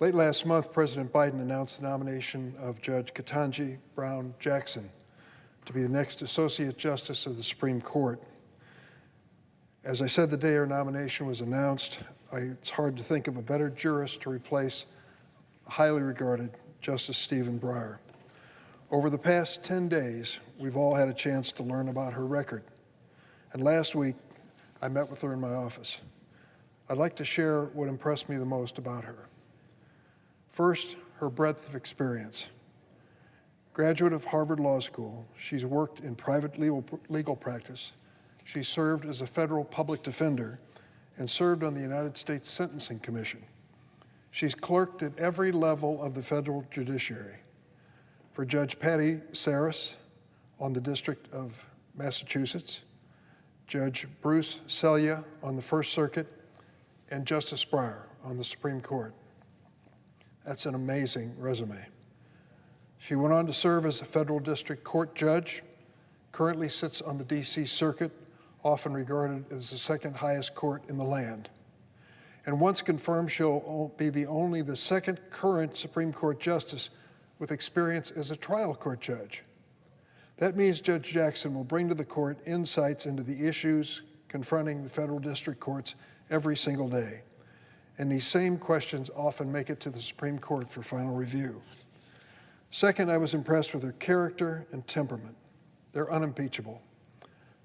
Late last month, President Biden announced the nomination of Judge Ketanji Brown Jackson to be the next Associate Justice of the Supreme Court. As I said the day her nomination was announced, it's hard to think of a better jurist to replace a highly regarded Justice Stephen Breyer. Over the past 10 days, we've all had a chance to learn about her record. And last week, I met with her in my office. I'd like to share what impressed me the most about her. First, her breadth of experience. Graduate of Harvard Law School, she's worked in private legal practice. She served as a federal public defender and served on the United States Sentencing Commission. She's clerked at every level of the federal judiciary. For Judge Patty Saris on the District of Massachusetts, Judge Bruce Selya on the First Circuit, and Justice Breyer on the Supreme Court. That's an amazing resume. She went on to serve as a federal district court judge, currently sits on the D.C. Circuit, often regarded as the second highest court in the land. And once confirmed, she'll be only the second current Supreme Court justice with experience as a trial court judge. That means Judge Jackson will bring to the court insights into the issues confronting the federal district courts every single day. And these same questions often make it to the Supreme Court for final review. Second, I was impressed with her character and temperament. They're unimpeachable.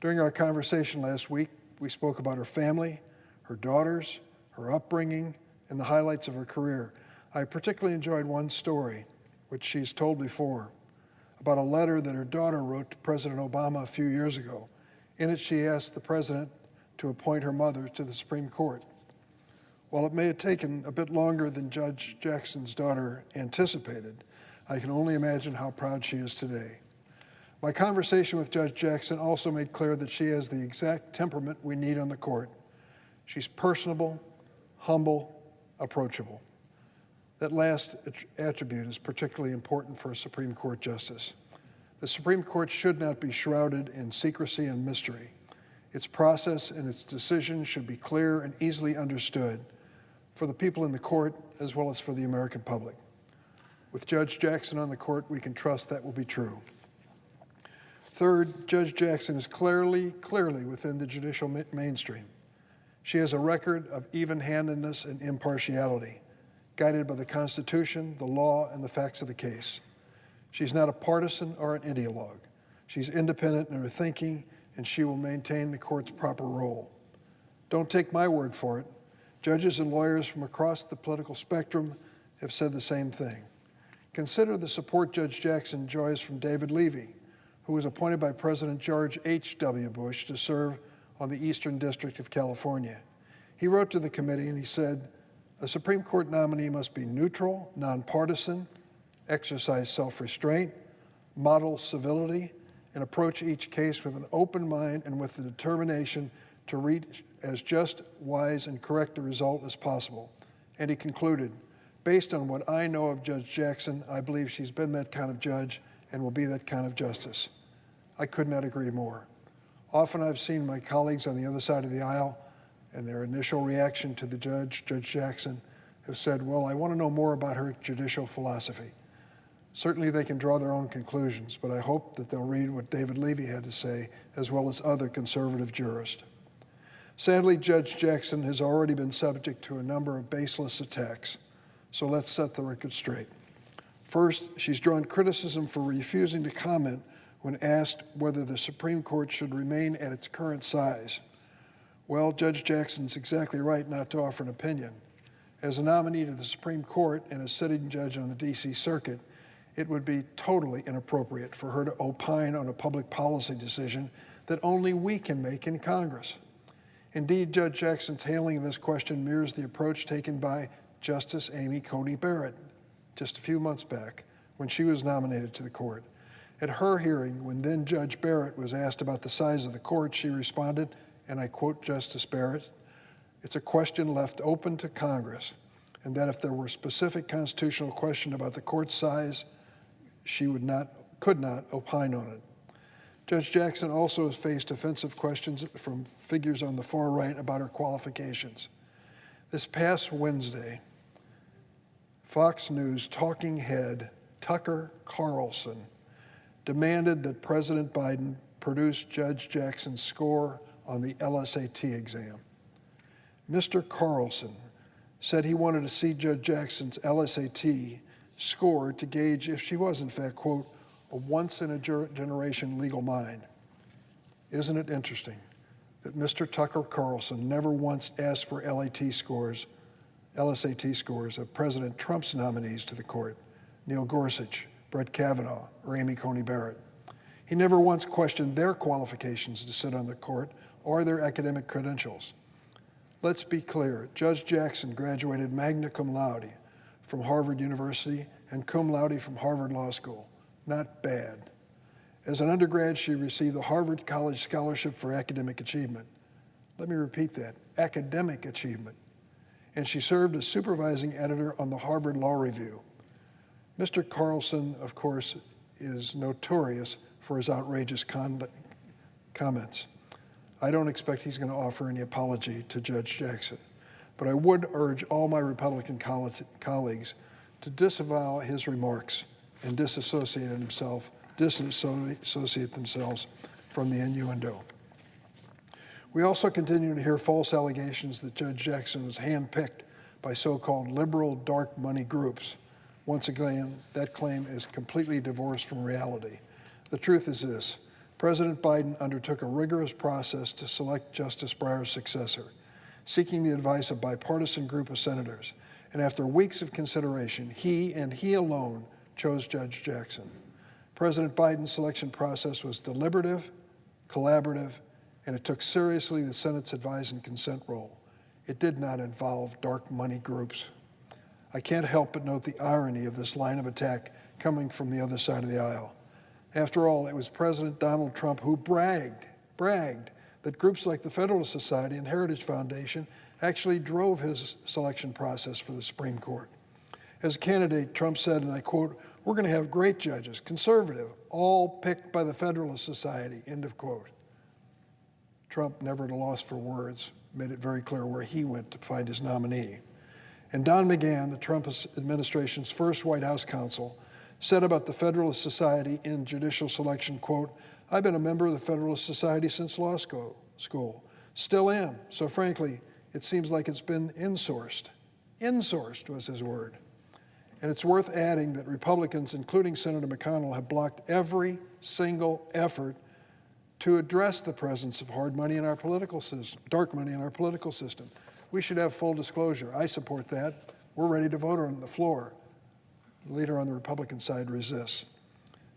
During our conversation last week, we spoke about her family, her daughters, her upbringing, and the highlights of her career. I particularly enjoyed one story, which she's told before, about a letter that her daughter wrote to President Obama a few years ago. In it, she asked the president to appoint her mother to the Supreme Court. While it may have taken a bit longer than Judge Jackson's daughter anticipated, I can only imagine how proud she is today. My conversation with Judge Jackson also made clear that she has the exact temperament we need on the court. She's personable, humble, approachable. That last attribute is particularly important for a Supreme Court justice. The Supreme Court should not be shrouded in secrecy and mystery. Its process and its decisions should be clear and easily understood for the people in the court as well as for the American public. With Judge Jackson on the court, we can trust that will be true. Third, Judge Jackson is clearly within the judicial mainstream. She has a record of even-handedness and impartiality, guided by the Constitution, the law, and the facts of the case. She's not a partisan or an ideologue. She's independent in her thinking, and she will maintain the court's proper role. Don't take my word for it. Judges and lawyers from across the political spectrum have said the same thing. Consider the support Judge Jackson enjoys from David Levy, who was appointed by President George H.W. Bush to serve on the Eastern District of California. He wrote to the committee and he said, "A Supreme Court nominee must be neutral, nonpartisan, exercise self-restraint, model civility, and approach each case with an open mind and with the determination to reach as just, wise, and correct a result as possible." And he concluded, "Based on what I know of Judge Jackson, I believe she's been that kind of judge and will be that kind of justice." I could not agree more. Often I've seen my colleagues on the other side of the aisle and their initial reaction to the Judge Jackson, have said, "Well, I want to know more about her judicial philosophy." Certainly they can draw their own conclusions, but I hope that they'll read what David Levy had to say, as well as other conservative jurists. Sadly, Judge Jackson has already been subject to a number of baseless attacks, so let's set the record straight. First, she's drawn criticism for refusing to comment when asked whether the Supreme Court should remain at its current size. Well, Judge Jackson's exactly right not to offer an opinion. As a nominee to the Supreme Court and a sitting judge on the D.C. Circuit, it would be totally inappropriate for her to opine on a public policy decision that only we can make in Congress. Indeed, Judge Jackson's handling of this question mirrors the approach taken by Justice Amy Coney Barrett just a few months back when she was nominated to the court. At her hearing, when then Judge Barrett was asked about the size of the court, she responded, and I quote Justice Barrett, "It's a question left open to Congress, and that if there were a specific constitutional question about the court's size, she could not opine on it." Judge Jackson also has faced offensive questions from figures on the far right about her qualifications. This past Wednesday, Fox News talking head Tucker Carlson demanded that President Biden produce Judge Jackson's score on the LSAT exam. Mr. Carlson said he wanted to see Judge Jackson's LSAT score to gauge if she was, in fact, quote, a once-in-a-generation legal mind. Isn't it interesting that Mr. Tucker Carlson never once asked for LSAT scores of President Trump's nominees to the court, Neil Gorsuch, Brett Kavanaugh, or Amy Coney Barrett? He never once questioned their qualifications to sit on the court or their academic credentials. Let's be clear, Judge Jackson graduated magna cum laude from Harvard University and cum laude from Harvard Law School. Not bad. As an undergrad, she received the Harvard College Scholarship for Academic Achievement. Let me repeat that, academic achievement. And she served as supervising editor on the Harvard Law Review. Mr. Carlson, of course, is notorious for his outrageous comments. I don't expect he's going to offer any apology to Judge Jackson, but I would urge all my Republican colleagues to disavow his remarks and disassociate themselves from the innuendo. We also continue to hear false allegations that Judge Jackson was handpicked by so-called liberal dark money groups. Once again, that claim is completely divorced from reality. The truth is this: President Biden undertook a rigorous process to select Justice Breyer's successor, seeking the advice of a bipartisan group of senators. And after weeks of consideration, he and he alone chose Judge Jackson. President Biden's selection process was deliberative, collaborative, and it took seriously the Senate's advise and consent role. It did not involve dark money groups. I can't help but note the irony of this line of attack coming from the other side of the aisle. After all, it was President Donald Trump who bragged that groups like the Federalist Society and Heritage Foundation actually drove his selection process for the Supreme Court. As a candidate, Trump said, and I quote, "We're going to have great judges, conservative, all picked by the Federalist Society," end of quote. Trump, never at a loss for words, made it very clear where he went to find his nominee. And Don McGahn, the Trump administration's first White House counsel, said about the Federalist Society in judicial selection, quote, "I've been a member of the Federalist Society since law school. Still am. So frankly, it seems like it's been insourced." Insourced was his word. And it's worth adding that Republicans, including Senator McConnell, have blocked every single effort to address the presence of hard money in our political system, dark money in our political system. We should have full disclosure. I support that. We're ready to vote on the floor. The leader on the Republican side resists.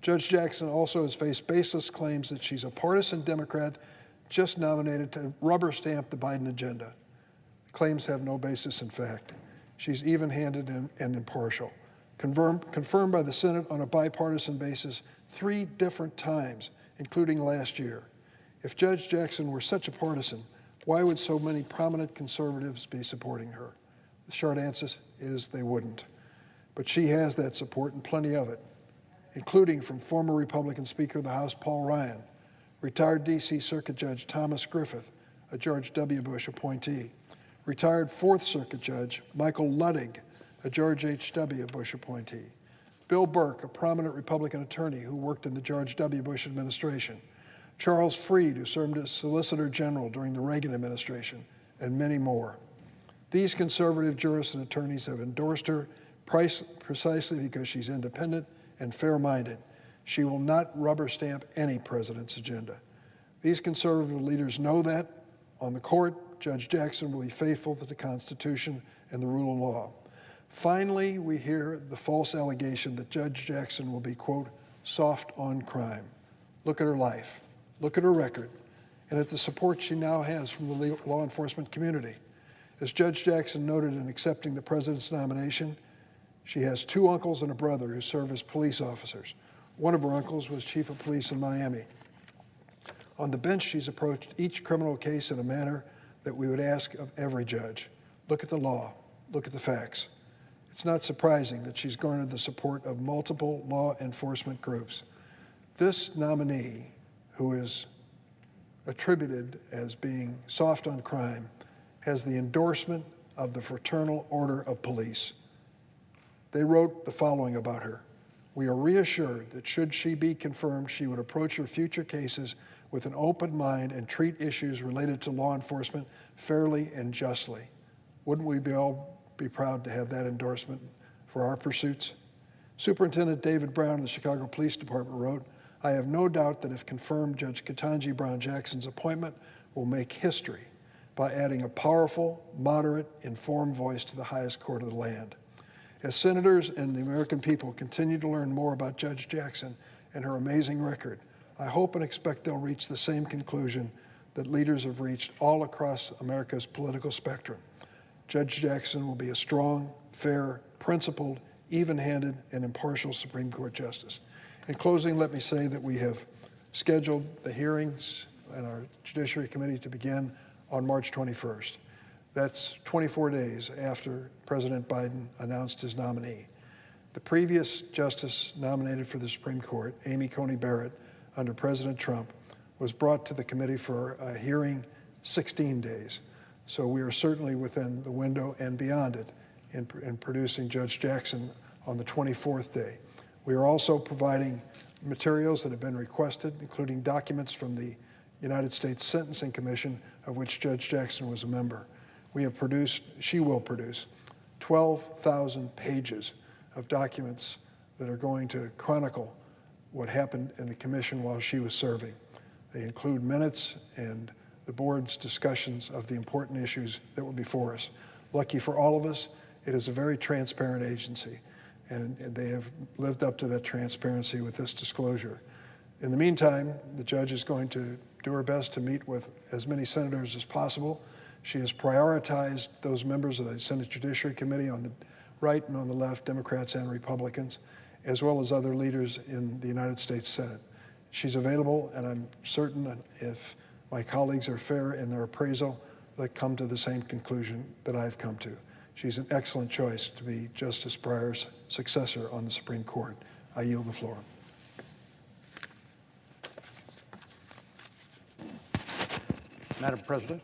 Judge Jackson also has faced baseless claims that she's a partisan Democrat just nominated to rubber stamp the Biden agenda. The claims have no basis in fact. She's even-handed and impartial, confirmed by the Senate on a bipartisan basis 3 different times, including last year. If Judge Jackson were such a partisan, why would so many prominent conservatives be supporting her? The short answer is they wouldn't. But she has that support and plenty of it, including from former Republican Speaker of the House Paul Ryan, retired D.C. Circuit Judge Thomas Griffith, a George W. Bush appointee, retired Fourth Circuit Judge Michael Luttig, a George H.W. Bush appointee, Bill Burke, a prominent Republican attorney who worked in the George W. Bush administration, Charles Freed, who served as Solicitor General during the Reagan administration, and many more. These conservative jurists and attorneys have endorsed her precisely because she's independent and fair-minded. She will not rubber stamp any president's agenda. These conservative leaders know that. On the court, Judge Jackson will be faithful to the Constitution and the rule of law. Finally, we hear the false allegation that Judge Jackson will be, quote, soft on crime. Look at her life, look at her record, and at the support she now has from the law enforcement community. As Judge Jackson noted in accepting the president's nomination, she has 2 uncles and a brother who serve as police officers. One of her uncles was chief of police in Miami. On the bench, she's approached each criminal case in a manner that we would ask of every judge. Look at the law, look at the facts. It's not surprising that she's garnered the support of multiple law enforcement groups. This nominee, who is attributed as being soft on crime, has the endorsement of the Fraternal Order of Police. They wrote the following about her. We are reassured that should she be confirmed, she would approach her future cases with an open mind and treat issues related to law enforcement fairly and justly. Wouldn't we all be proud to have that endorsement for our pursuits? Superintendent David Brown of the Chicago Police Department wrote, I have no doubt that if confirmed, Judge Ketanji Brown Jackson's appointment will make history by adding a powerful, moderate, informed voice to the highest court of the land. As senators and the American people continue to learn more about Judge Jackson and her amazing record, I hope and expect they'll reach the same conclusion that leaders have reached all across America's political spectrum. Judge Jackson will be a strong, fair, principled, even-handed, and impartial Supreme Court justice. In closing, let me say that we have scheduled the hearings in our Judiciary Committee to begin on March 21st. That's 24 days after President Biden announced his nominee. The previous justice nominated for the Supreme Court, Amy Coney Barrett, under President Trump, was brought to the committee for a hearing 16 days. So we are certainly within the window and beyond it in producing Judge Jackson on the 24th day. We are also providing materials that have been requested, including documents from the United States Sentencing Commission, of which Judge Jackson was a member. She will produce 12,000 pages of documents that are going to chronicle what happened in the commission while she was serving. They include minutes and the board's discussions of the important issues that were before us. Lucky for all of us, it is a very transparent agency, and they have lived up to that transparency with this disclosure. In the meantime, the judge is going to do her best to meet with as many senators as possible. She has prioritized those members of the Senate Judiciary Committee on the right and on the left, Democrats and Republicans, as well as other leaders in the United States Senate. She's available, and I'm certain if my colleagues are fair in their appraisal, they'll come to the same conclusion that I've come to. She's an excellent choice to be Justice Breyer's successor on the Supreme Court. I yield the floor. Madam President.